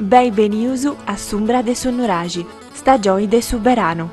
Benvenuti a Sumbra de Sonoragi, stagione de Soberano.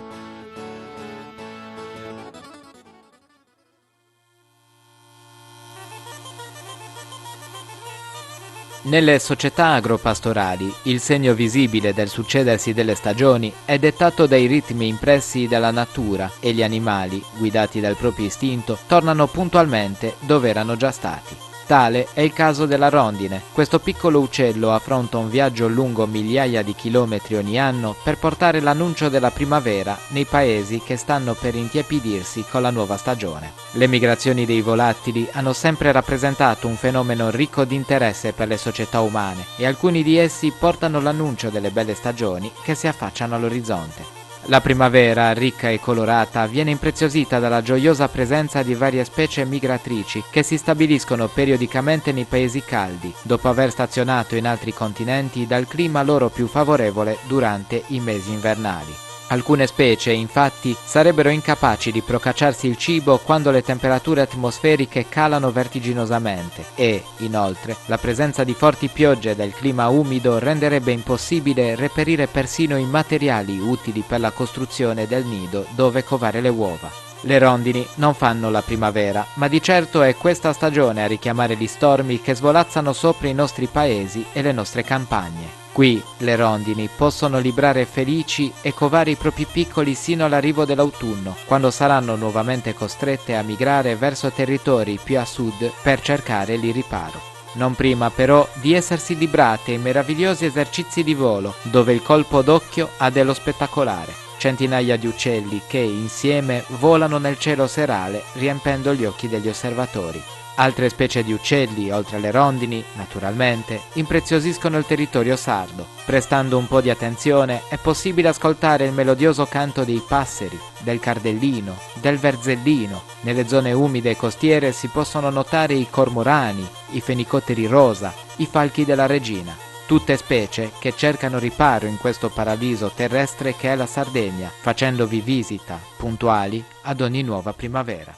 Nelle società agropastorali, il segno visibile del succedersi delle stagioni è dettato dai ritmi impressi dalla natura e gli animali, guidati dal proprio istinto, tornano puntualmente dove erano già stati. Tale è il caso della rondine. Questo piccolo uccello affronta un viaggio lungo migliaia di chilometri ogni anno per portare l'annuncio della primavera nei paesi che stanno per intiepidirsi con la nuova stagione. Le migrazioni dei volatili hanno sempre rappresentato un fenomeno ricco di interesse per le società umane e alcuni di essi portano l'annuncio delle belle stagioni che si affacciano all'orizzonte. La primavera, ricca e colorata, viene impreziosita dalla gioiosa presenza di varie specie migratrici che si stabiliscono periodicamente nei paesi caldi, dopo aver stazionato in altri continenti dal clima loro più favorevole durante i mesi invernali. Alcune specie, infatti, sarebbero incapaci di procacciarsi il cibo quando le temperature atmosferiche calano vertiginosamente e, inoltre, la presenza di forti piogge del clima umido renderebbe impossibile reperire persino i materiali utili per la costruzione del nido dove covare le uova. Le rondini non fanno la primavera, ma di certo è questa stagione a richiamare gli stormi che svolazzano sopra i nostri paesi e le nostre campagne. Qui le rondini possono librare felici e covare i propri piccoli sino all'arrivo dell'autunno, quando saranno nuovamente costrette a migrare verso territori più a sud per cercare lì riparo. Non prima però di essersi librate in meravigliosi esercizi di volo, dove il colpo d'occhio ha dello spettacolare. Centinaia di uccelli che insieme volano nel cielo serale riempendo gli occhi degli osservatori. Altre specie di uccelli, oltre alle rondini, naturalmente, impreziosiscono il territorio sardo. Prestando un po' di attenzione è possibile ascoltare il melodioso canto dei passeri, del cardellino, del verzellino. Nelle zone umide e costiere si possono notare i cormorani, i fenicotteri rosa, i falchi della regina. Tutte specie che cercano riparo in questo paradiso terrestre che è la Sardegna, facendovi visita puntuali ad ogni nuova primavera.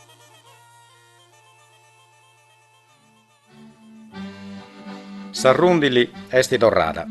S'arrundili esti torrata.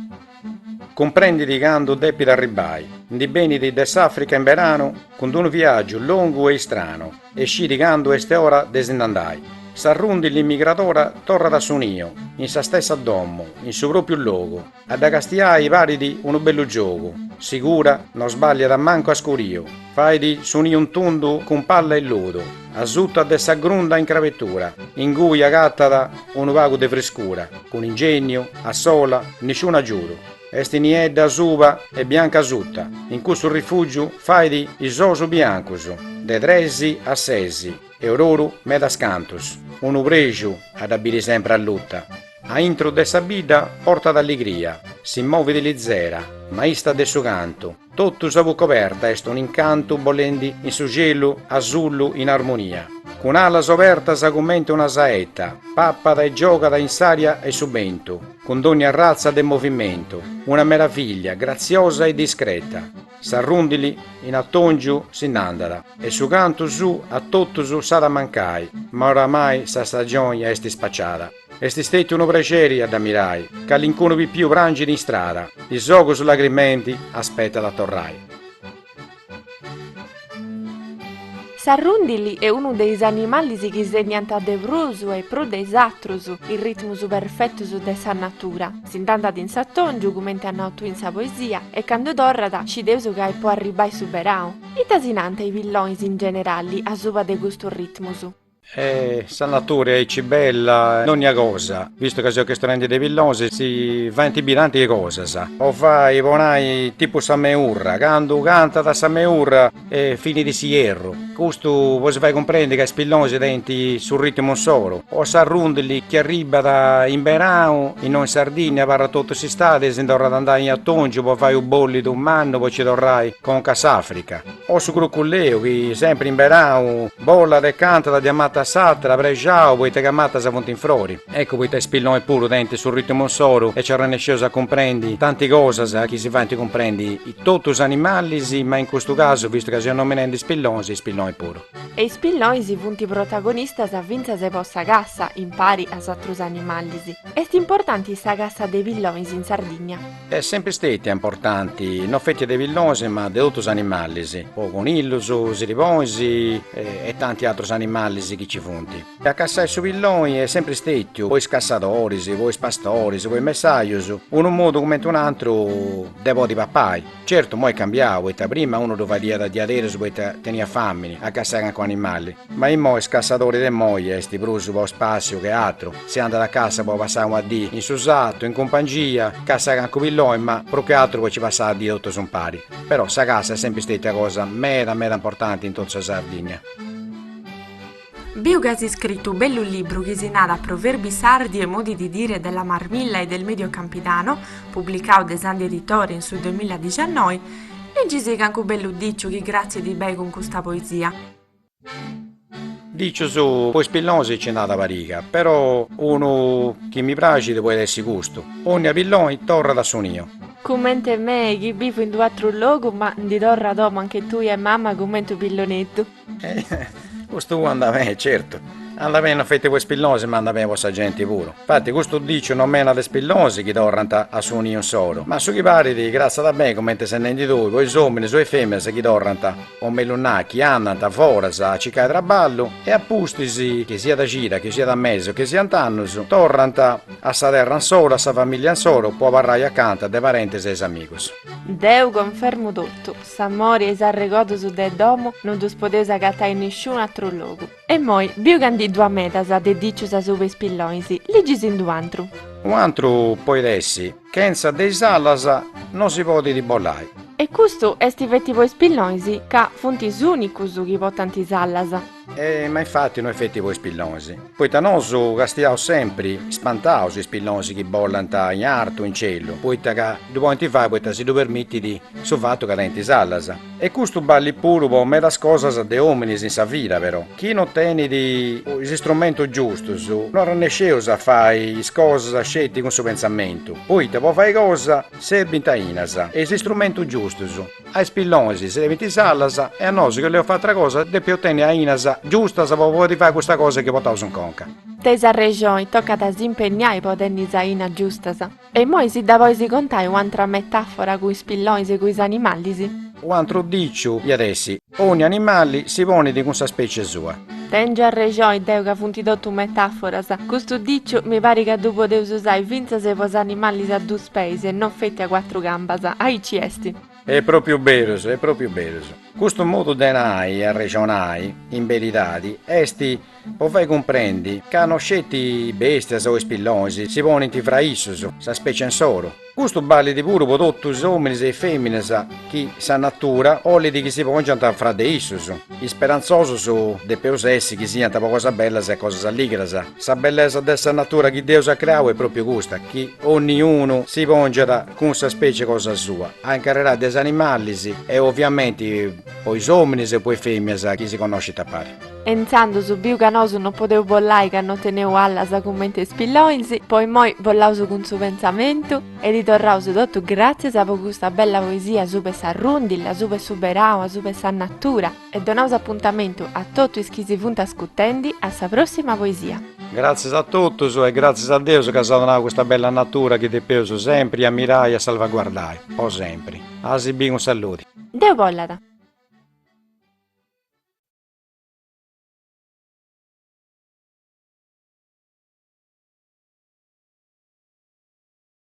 Comprendi di quando deppi d'arribai, di beni di Africa in verano, con un viaggio lungo e strano, e sci di quando este ora desindandai. S'arrundi l'immigratora torna da Sunio, in sa stessa domo, in suo proprio luogo, a da castiai i paridi uno bello gioco. Sicura, non sbaglia da manco a scurio, fai di Sunio un tundu con palla e lodo, asutta dessa grunda in cravettura, in cui agattata un vago de frescura, con ingegno, a sola, nessun aggiuto. Esti niedda suba e bianca sutta, in cui sul rifugio fai di isoso biancuso, de tresi a sesi, e ororo meda scantus, un ubregio ad abire sempre a lutta. A intro dessa vita porta d'allegria, si muove di lizera, maista del suo canto, tutto sa coperta est un incanto bolendi in su cielo azzurro in armonia. Con ala soperta s'augmenta una saetta, pappada e gioca da in saria e subento, con ogni razza del movimento, una meraviglia graziosa e discreta. S'arrundili in attongio s'inandata, e su canto su a tutto su sa da mancai, ma oramai sa stagione esti spacciata. Esti stetti uno piacere ad ammirai, che all'incuno più prangini in strada, il gioco sull'agrimenti aspetta da torrai. S'arrundili è uno dei animali che segnanta devrusu e pro desatrusu, il ritmo perfetto dessa natura. S'intanda in sattongiu, come hanno tu in sa poesia, e quando dorrada ci deusu che può arrivare su berao. E tasinante i villoni in generali, a suba de gusto ritmusu. Sa natura è bella in ogni cosa, visto che se questo rende dei villoni si va in tibiranti cose, sa. O fai bonai tipo Sameurra, quando canta da Sameurra e fini di sierro. Questo poi si fa comprendere che spilloni denti sul ritmo solo. O s'arrundili che arriva da in verano, in noi in Sardegna, parla tutto si state, si torna ad andare in Attongio, poi fai un bolli di un manno, poi ci torrai con Casafrica. O su Cruculleo, che sempre in verano bolla e canta da diamata volta s'altra, pregiao, poi te chiamata sa in fuori. Ecco, poi te spillone pure denti sul ritmo solo e ci arrennesceus a comprendi tante cose che si fanno comprendi tutti gli animali, ma in questo caso, visto che si nominano spillone pure. E i spilloni si punti protagonistas a vinza se possa cassa, in pari a altri animali. Est importante sta cassa dei villoni in Sardegna. È sempre stati importanti, non fatti dei villoni, ma di tutti gli animali, o conillos, siriponi e tanti altri animali che ci funti. A cassare su villoni è sempre stato, voi scassatori, voi pastori, voi messaggi, un modo come un altro devo di papai. Certo, mo è cambiato, prima uno doveva diadere su tenere fame a cassare anche animali, ma in mo è scassatore di moglie, sti brusi po' spazio che altro. Se anda da casa può passare un dì in susato, in compagnia, cassare anche villoni, ma più che altro poi ci passa a dì tutto son pari. Però sta casa è sempre stata una cosa meda importante in tutta la Sardegna. Biu si scritto un bello libro che si nada proverbi sardi e modi di dire della Marmilla e del Medio Campidano, pubblicato da Sandi Editori in sul 2019, leggi anche un bello dicio che grazie di bei con questa poesia. Dice su, poi spillosi c'è nata parica, però uno che mi piace può essere gusto. Ogni pillone torna da suonio. Commente me che vivo in due altri luoghi, ma di torra dopo anche tu e mamma commento pillonetto. Questo anda bene, certo. Anda bene, fate voi spillosi, ma anda bene vostra gente pure. Infatti, questo dice non meno le spillosi che tornano a suonare un solo. Ma su chi pare di grazie da me, come se ne di due, voi uomini, sui femmine che tornano o melunacchi, andano fuori a cercare traballo e a pustisi, che sia da gira, che sia da mezzo, che sia antanno, tornano a sa terra solo, a sa famiglia solo, può parlare accanto dei parenti e dei amici. Deu confermo tutto, s'amori e s'arregodo su del domo non dus poteus agattare in nessun altro luogo. E moi, biu gandi dua metas a dedicius su ve spilloisi, ligis in duantru. Un altro poi dessi, che senza dei salas non si può di bollare. E questo est vetti voi spilloisi, ca funtis unicus chi potanti sallas. Ma infatti noi fetti voi spillosi. Poi tanoso castiamo sempre spantaus i spillosi che bollano in alto, in cielo. Poi che due punti fa, poi si permetti di su fatto che lenti sallas. E questo balli pure po' me das cosas de uomini in sa vita però. Chi non tiene di strumento giusto, non riesce a fare le cose scelte con suo pensamento. Poi te può fare cosa serve in tainas. E gli strumento giusto. Ai spillosi se devi sallas e a noi che le ho fatta cosa devi ottenere a inas giusta se vuoi fare questa cosa che portavo in conca. Tesa regione tocca da s'impegnare per tenere zaina giustas. E moi si da voi si contai un'altra metafora con i spilloisi e con i animali. Un altro dicio gli adesso, ogni animale si pone di questa specie sua. Tengi a regione deu che funti dotto metaforas. Questo dicio mi pare che dopo deus usare finza se vos animali a due spese e non fetti a quattro gambas. Ai ci esti. È proprio vero, è proprio vero. Questo modo di nai a regionai, in verità, esti, poi fai comprendi, che hanno scetti bestie o spillosi, si pone fra issos, sa specie in solo. Questo balli di pure per tutti gli uomini e femmine che sa natura, o li di che si pongono fra de issos. I speranzosi su de peusessi che siano cosa bella e cosa allegra. Sa bellezza dessa natura che Dio ha creato è proprio questa, che ognuno si ponga con sa specie cosa sua. Anche dei animali e ovviamente poi gli uomini e poi femmine che si conosce tappare. Enzando su biu canoso non potevo bollare che non tenevo allas come spilloinsi, poi moi bollauso con suo pensamento e ritorrauso tutto grazie a questa bella poesia su per sa rundilla, su per superau, su per sa natura e donauso appuntamento a tutti i che si punta scutendi a sa prossima poesia. Grazie a tutti e grazie a Dio che ha dato questa bella natura che ti peso sempre ammirare e salvaguardare, o sempre. Asi un saluti. Deu bollata!